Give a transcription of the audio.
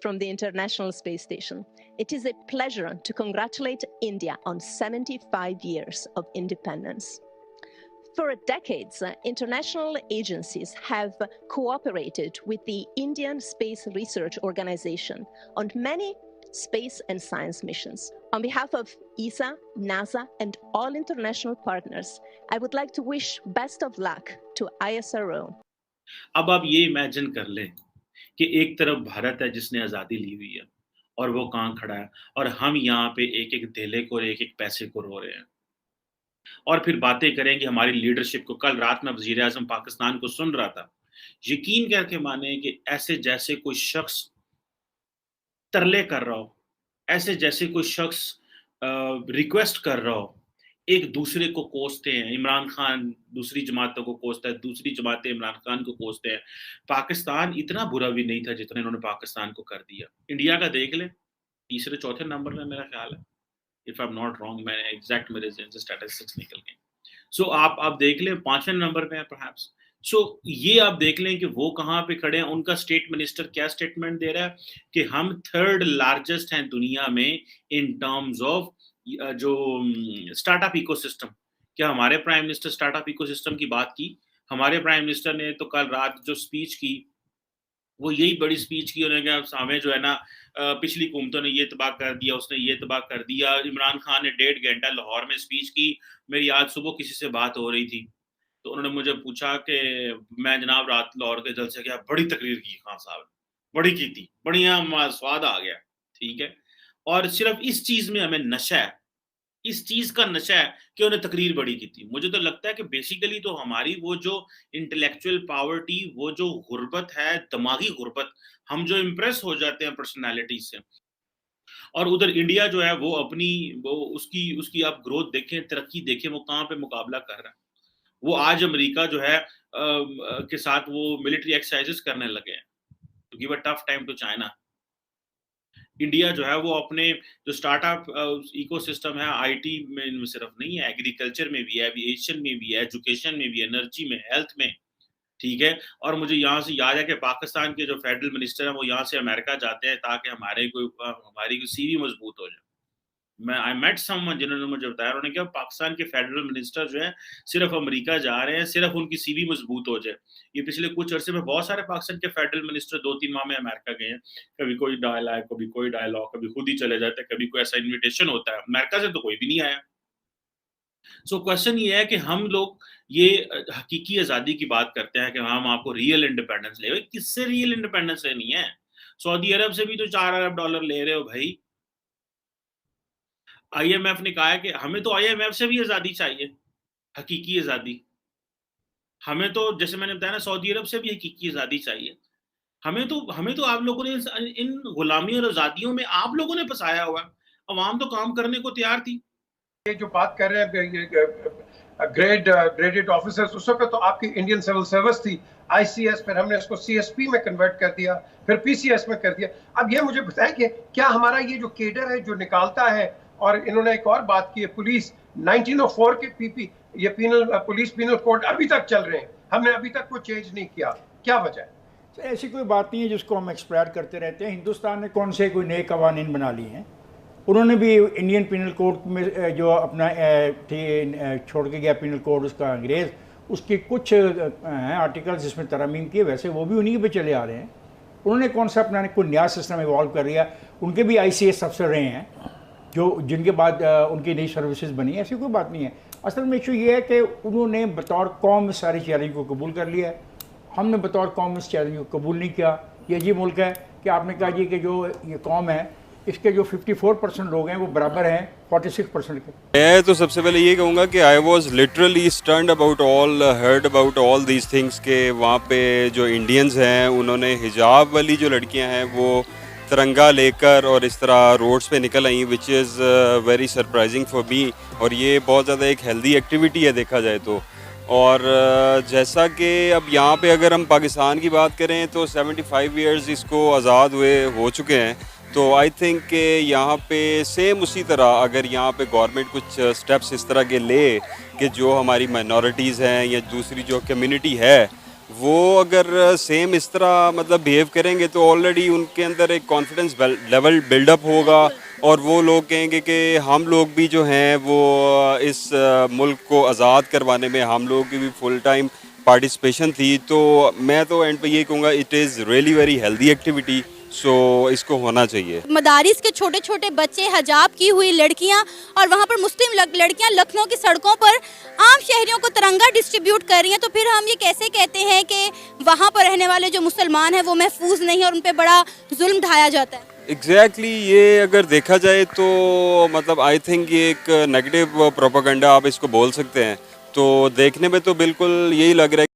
from the International Space Station. It is a pleasure to congratulate India on 75 years of independence. For decades, international agencies have cooperated with the Indian Space Research Organization on many space and science missions. On behalf of ESA, NASA, and all international partners, I would like to wish best of luck to ISRO. अब आप ये imagine कर लें कि एक तरफ भारत है जिसने आज़ादी ली हुई है और वो कहाँ खड़ा है और हम यहाँ पे एक-एक धेले को और एक-एक पैसे को रो रहे हैं। और फिर बातें करें कि हमारी लीडरशिप को कल रात में वज़ीर-ए-आज़म पाकिस्तान को सुन रहा था। यकीन करके माने कि ऐसे जैसे कोई शख्स तरले कर रहा हो, ऐसे जैसे कोई शख्स रिक्वेस्ट कर रहा हो, एक दूसरे को कोसते हैं। इमरान खान दूसरी जमातों को कोसता है, दूसरी जमातें इमरान खान को कोसते हैं। पाकिस्तान इतना बुरा भी नहीं था जितना इन्होंने पाकिस्तान को कर दिया। इंडिया का देख लें, तीसरे चौथे नंबर में मेरा ख्याल है। If I am not wrong, मैंने एग्जैक्ट मेरे ज़हन से स्टैटिस्टिक्स निकल गए। सो आप देख लें 5वें नंबर पे है परहैप्स। सो ये आप देख लें कि वो कहाँ पे खड़े हैं। उनका स्टेट मिनिस्टर क्या स्टेटमेंट दे रहा है कि हम 3rd लार्जेस्ट हैं दुनिया में इन टर्म्स ऑफ जो स्टार्टअप इकोसिस्टम। क्या हमारे प्राइम मिनिस्टर स्टार्टअप इकोसिस्टम की बात की? हमारे प्राइम मिनिस्टर ने तो कल रात जो स्पीच की, वो यही बड़ी स्पीच की। उन्होंने कहा सामने जो है ना पिछली हुकूमतों ने ये तबाह कर दिया, उसने ये तबाह कर दिया। इमरान खान ने 1.5 घंटा लाहौर में स्पीच की। मेरी आज सुबह किसी से बात हो रही थी, तो उन्होंने मुझे पूछा कि मैं जनाब रात लाहौर के जलसे गया, बड़ी तकरीर की खान साहब ने, बड़ी की थी, बढ़िया स्वाद आ गया, ठीक है। और सिर्फ इस चीज़ में हमें नशा है, इस चीज़ का नशा है कि उन्हें तकरीर बड़ी की थी। मुझे तो लगता है कि बेसिकली तो हमारी वो जो इंटेलेक्चुअल पॉवर्टी, वो जो गुर्बत है, दिमागी गुर्बत, हम जो इम्प्रेस हो जाते हैं पर्सनैलिटी से, और उधर इंडिया जो है वो अपनी वो उसकी आप ग्रोथ देखें, तरक्की देखें, वो कहाँ पे मुकाबला कर रहा है। वो आज अमेरिका जो है के साथ वो मिलिट्री एक्सरसाइजेस करने लगे हैं to give a tough time to China. India जो है वो अपने जो स्टार्टअप इकोसिस्टम है, आईटी में सिर्फ नहीं है, एग्रीकल्चर में भी है, एविएशन में भी है, एजुकेशन में भी, एनर्जी में, हेल्थ में, ठीक है। और मुझे यहाँ से याद है कि पाकिस्तान के जो फेडरल मिनिस्टर हैं वो यहाँ से अमेरिका जाते हैं ताकि हमारी कोई सीवी मजबूत हो जाए। आई मेट समवन जिन्होंने मुझे बताया, उन्होंने कहा पाकिस्तान के फेडरल मिनिस्टर जो है सिर्फ अमेरिका जा रहे हैं, सिर्फ उनकी सीवी मजबूत हो जाए। ये पिछले कुछ अरसे में बहुत सारे पाकिस्तान के फेडरल मिनिस्टर 2-3 माह में अमेरिका गए हैं। कभी कोई डायलॉग, कभी कोई डायलॉग, कभी खुद ही चले जाते हैं, कभी कोई ऐसा इन्विटेशन होता है। अमेरिका से तो कोई भी नहीं आया। सो क्वेश्चन ये है कि हम लोग ये हकीकी आज़ादी की बात करते हैं कि हम आपको रियल इंडिपेंडेंस ले। किससे रियल इंडिपेंडेंस लेनी है? सऊदी अरब से भी तो $4 अरब ले रहे हो भाई। आईएमएफ ने कहा है कि हमें तो आईएमएफ से भी आज़ादी चाहिए, हकीकी आज़ादी। हमें तो जैसे मैंने बताया ना, सऊदी अरब से भी हकीकी आज़ादी चाहिए। हमें तो आप लोगों ने इन गुलामी और आज़ादियों में आप लोगों ने फँसाया हुआ है। अवाम तो काम करने को तैयार थी। ये जो बात कर रहे हैं ग्रेडेड ऑफिसर्स, उस वक्त तो आपकी इंडियन सिविल सर्विस थी, आईसीएस, फिर हमने उसको सीएसपी में कन्वर्ट कर दिया, फिर पीसीएस में कर दिया। अब ये मुझे बताएं कि क्या हमारा ये जो केडर है जो निकालता है, और इन्होंने एक और बात की है, पुलिस 1904 के पीपी ये पुलिस पीनल कोड अभी तक चल रहे हैं, हमने अभी तक कोई चेंज नहीं किया, क्या वजह है? तो ऐसी कोई बात नहीं है जिसको हम एक्सप्लोर करते रहते हैं। हिंदुस्तान ने कौन से कोई नए कवानीन बना लिए हैं? उन्होंने भी इंडियन पिनल कोड में जो अपना छोड़ के गया पिनल कोड उसका अंग्रेज़, उसके कुछ हैं आर्टिकल जिसमें तरमीम किए, वैसे वो भी उन्हीं पे चले आ रहे हैं। उन्होंने कौन सा अपना कोई नया सिस्टम इवॉल्व कर लिया? उनके भी आईसीएस अफसर रहे हैं जो जिनके बाद उनकी नई सर्विसेज बनी, ऐसी कोई बात नहीं है। असल में इशू ये है कि उन्होंने बतौर कौम इस सारे चैलेंज को कबूल कर लिया है, हमने बतौर कौम इस चैलेंज को कबूल नहीं किया। ये अजीब मुल्क है कि आपने कहा जी कि जो ये कौम है इसके जो 54% लोग हैं वो बराबर हैं 46% के। मैं तो सबसे पहले ये कहूँगा कि I was literally stunned about all heard about all these things के वहाँ पे जो इंडियंस हैं उन्होंने हिजाब वाली जो लड़कियाँ हैं वो तिरंगा लेकर और इस तरह रोड्स पे निकल आई, which is very surprising for me. और ये बहुत ज़्यादा एक हेल्दी एक्टिविटी है देखा जाए तो। और जैसा कि अब यहाँ पे अगर हम पाकिस्तान की बात करें तो 75 ईयर्स इसको आज़ाद हुए हो चुके हैं, तो आई थिंक कि यहाँ पे सेम उसी तरह अगर यहाँ पे गवर्नमेंट कुछ स्टेप्स इस तरह के ले कि जो हमारी माइनॉरिटीज़ हैं या दूसरी जो कम्युनिटी है वो अगर सेम इस तरह मतलब बिहेव करेंगे तो ऑलरेडी उनके अंदर एक कॉन्फिडेंस लेवल बिल्डअप होगा और वो लोग कहेंगे कि हम लोग भी जो हैं वो इस मुल्क को आज़ाद करवाने में हम लोगों की भी फुल टाइम पार्टिसिपेशन थी। तो मैं तो एंड पे ये कहूँगा it is really very healthy activity, so इसको होना चाहिए। मदारिस के छोटे छोटे बच्चे, हजाब की हुई लड़कियां और वहां पर मुस्लिम लड़कियां लखनऊ की सड़कों पर आम शहरियों को तिरंगा डिस्ट्रीब्यूट कर रही हैं, तो फिर हम ये कैसे कहते हैं कि वहां पर रहने वाले जो मुसलमान हैं वो महफूज नहीं और उन पर बड़ा जुल्म ढाया जाता है? एग्जैक्टली ये अगर देखा जाए तो मतलब आई थिंक ये एक नेगेटिव प्रोपेगेंडा आप इसको बोल सकते हैं। तो देखने में तो बिल्कुल यही लग रहा है